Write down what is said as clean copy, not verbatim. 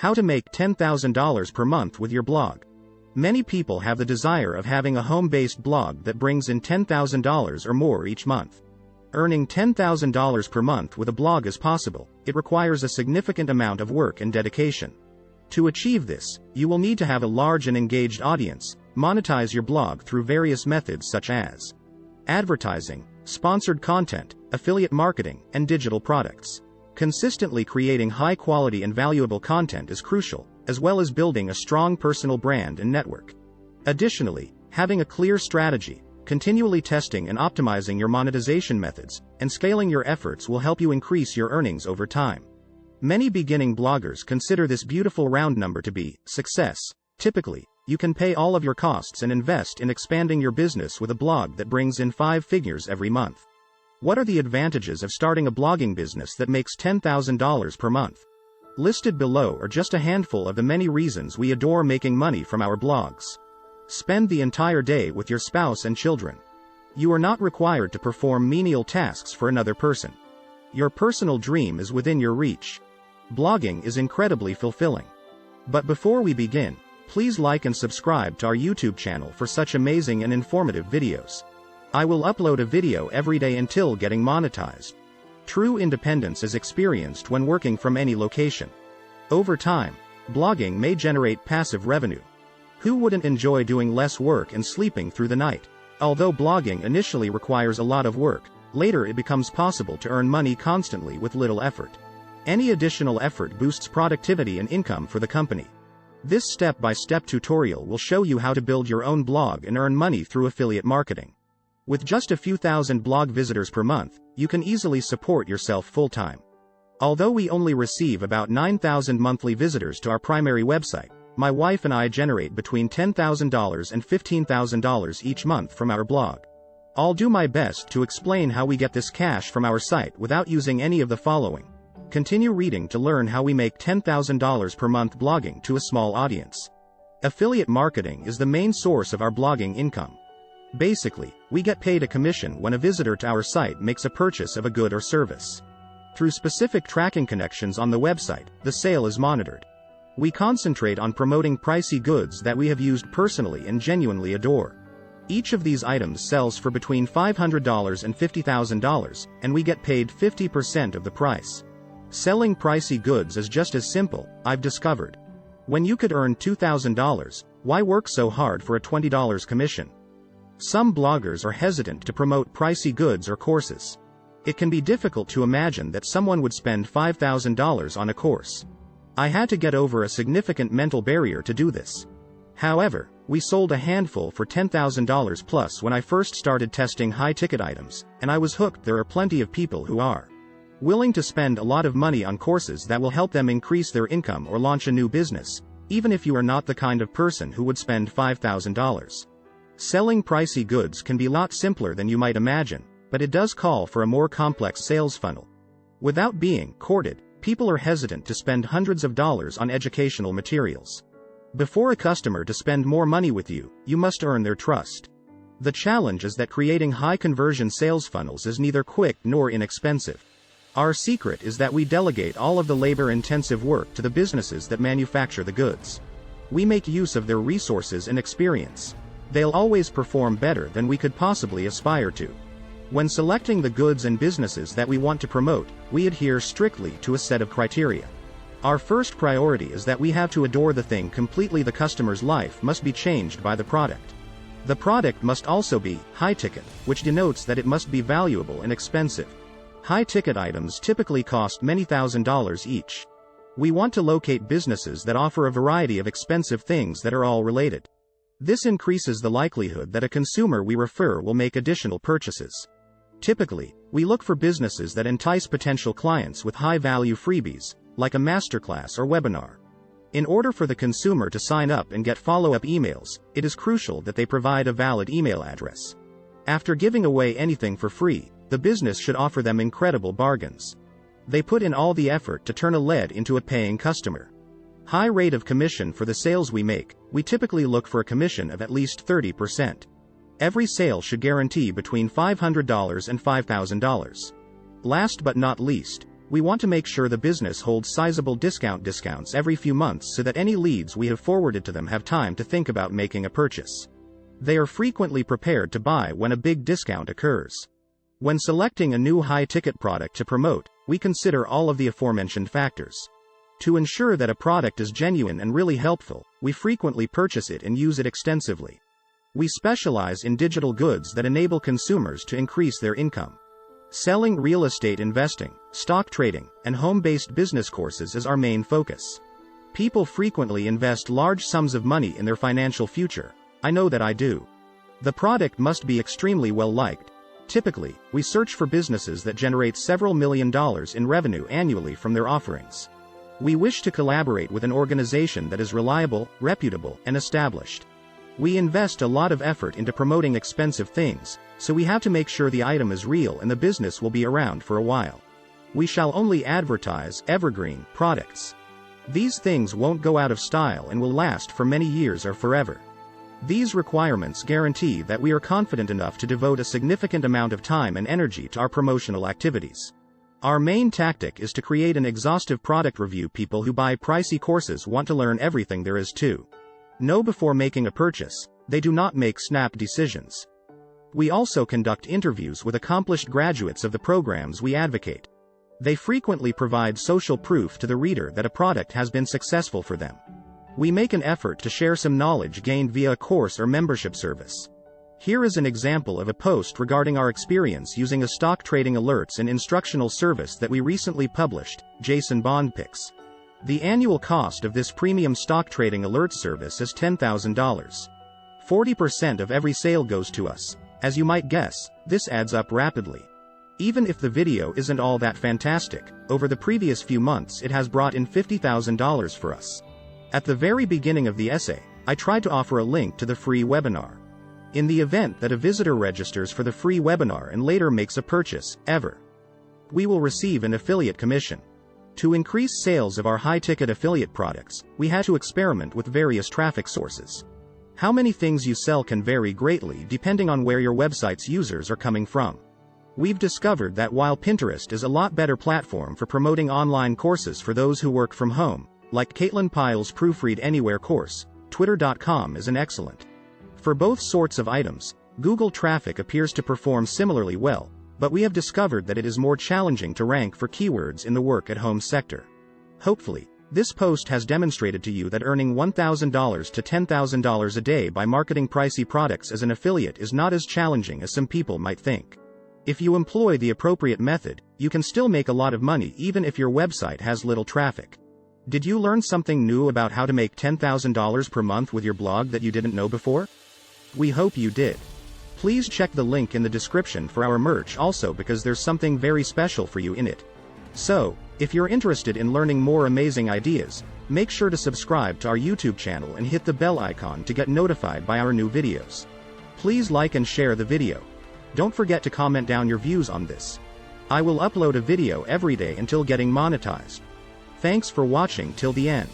How to make $10,000 per month with your blog. Many people have the desire of having a home-based blog that brings in $10,000 or more each month. Earning $10,000 per month with a blog is possible. It requires a significant amount of work and dedication. To achieve this, you will need to have a large and engaged audience, monetize your blog through various methods such as advertising, sponsored content, affiliate marketing, and digital products. Consistently creating high-quality and valuable content is crucial, as well as building a strong personal brand and network. Additionally, having a clear strategy, continually testing and optimizing your monetization methods, and scaling your efforts will help you increase your earnings over time. Many beginning bloggers consider this beautiful round number to be success. Typically, you can pay all of your costs and invest in expanding your business with a blog that brings in 5 figures every month. What are the advantages of starting a blogging business that makes $10,000 per month? Listed below are just a handful of the many reasons we adore making money from our blogs. Spend the entire day with your spouse and children. You are not required to perform menial tasks for another person. Your personal dream is within your reach. Blogging is incredibly fulfilling. But before we begin, please like and subscribe to our YouTube channel for such amazing and informative videos. I will upload a video every day until getting monetized. True independence is experienced when working from any location. Over time, blogging may generate passive revenue. Who wouldn't enjoy doing less work and sleeping through the night? Although blogging initially requires a lot of work, later it becomes possible to earn money constantly with little effort. Any additional effort boosts productivity and income for the company. This step-by-step tutorial will show you how to build your own blog and earn money through affiliate marketing. With just a few thousand blog visitors per month, you can easily support yourself full-time. Although we only receive about 9,000 monthly visitors to our primary website, my wife and I generate between $10,000 and $15,000 each month from our blog. I'll do my best to explain how we get this cash from our site without using any of the following. Continue reading to learn how we make $10,000 per month blogging to a small audience. Affiliate marketing is the main source of our blogging income. Basically, we get paid a commission when a visitor to our site makes a purchase of a good or service. Through specific tracking connections on the website, the sale is monitored. We concentrate on promoting pricey goods that we have used personally and genuinely adore. Each of these items sells for between $500 and $50,000, and we get paid 50% of the price. Selling pricey goods is just as simple, I've discovered. When you could earn $2,000, why work so hard for a $20 commission? Some bloggers are hesitant to promote pricey goods or courses. It can be difficult to imagine that someone would spend $5,000 on a course. I had to get over a significant mental barrier to do this. However, we sold a handful for $10,000 plus when I first started testing high-ticket items, and I was hooked. There are plenty of people who are willing to spend a lot of money on courses that will help them increase their income or launch a new business, even if you are not the kind of person who would spend $5,000. Selling pricey goods can be a lot simpler than you might imagine, but it does call for a more complex sales funnel. Without being courted, people are hesitant to spend hundreds of dollars on educational materials. Before a customer to spend more money with you, you must earn their trust. The challenge is that creating high-conversion sales funnels is neither quick nor inexpensive. Our secret is that we delegate all of the labor-intensive work to the businesses that manufacture the goods. We make use of their resources and experience. They'll always perform better than we could possibly aspire to. When selecting the goods and businesses that we want to promote, we adhere strictly to a set of criteria. Our first priority is that we have to adore the thing completely. The customer's life must be changed by the product. The product must also be high-ticket, which denotes that it must be valuable and expensive. High-ticket items typically cost many $1,000s each. We want to locate businesses that offer a variety of expensive things that are all related. This increases the likelihood that a consumer we refer will make additional purchases. Typically, we look for businesses that entice potential clients with high-value freebies, like a masterclass or webinar. In order for the consumer to sign up and get follow-up emails, it is crucial that they provide a valid email address. After giving away anything for free, the business should offer them incredible bargains. They put in all the effort to turn a lead into a paying customer. High rate of commission for the sales we make. We typically look for a commission of at least 30%. Every sale should guarantee between $500 and $5,000. Last but not least, We want to make sure the business holds sizable discounts every few months so that any leads we have forwarded to them have time to think about making a purchase. They are frequently prepared to buy when a big discount occurs. When selecting a new high-ticket product to promote, we consider all of the aforementioned factors. To ensure that a product is genuine and really helpful, we frequently purchase it and use it extensively. We specialize in digital goods that enable consumers to increase their income. Selling real estate investing, stock trading, and home-based business courses is our main focus. People frequently invest large sums of money in their financial future. I know that I do. The product must be extremely well liked. Typically, we search for businesses that generate several $1 million in revenue annually from their offerings. We wish to collaborate with an organization that is reliable, reputable, and established. We invest a lot of effort into promoting expensive things, so we have to make sure the item is real and the business will be around for a while. We shall only advertise evergreen products. These things won't go out of style and will last for many years or forever. These requirements guarantee that we are confident enough to devote a significant amount of time and energy to our promotional activities. Our main tactic is to create an exhaustive product review. People who buy pricey courses want to learn everything there is to know before making a purchase. They do not make snap decisions. We also conduct interviews with accomplished graduates of the programs we advocate. They frequently provide social proof to the reader that a product has been successful for them. We make an effort to share some knowledge gained via a course or membership service. Here is an example of a post regarding our experience using a stock trading alerts and instructional service that we recently published, Jason Bond Picks. The annual cost of this premium stock trading alert service is $10,000. 40% of every sale goes to us. As you might guess, this adds up rapidly. Even if the video isn't all that fantastic, over the previous few months it has brought in $50,000 for us. At the very beginning of the essay, I tried to offer a link to the free webinar. In the event that a visitor registers for the free webinar and later makes a purchase, we will receive an affiliate commission. To increase sales of our high-ticket affiliate products, we had to experiment with various traffic sources. How many things you sell can vary greatly depending on where your website's users are coming from. We've discovered that while Pinterest is a lot better platform for promoting online courses for those who work from home, like Caitlin Pyle's Proofread Anywhere course, Twitter.com is an excellent. For both sorts of items, Google traffic appears to perform similarly well, but we have discovered that it is more challenging to rank for keywords in the work-at-home sector. Hopefully, this post has demonstrated to you that earning $1,000 to $10,000 a day by marketing pricey products as an affiliate is not as challenging as some people might think. If you employ the appropriate method, you can still make a lot of money even if your website has little traffic. Did you learn something new about how to make $10,000 per month with your blog that you didn't know before? We hope you did. Please check the link in the description for our merch also because there's something very special for you in it. So, if you're interested in learning more amazing ideas, make sure to subscribe to our YouTube channel and hit the bell icon to get notified by our new videos. Please like and share the video. Don't forget to comment down your views on this. I will upload a video every day until getting monetized. Thanks for watching till the end.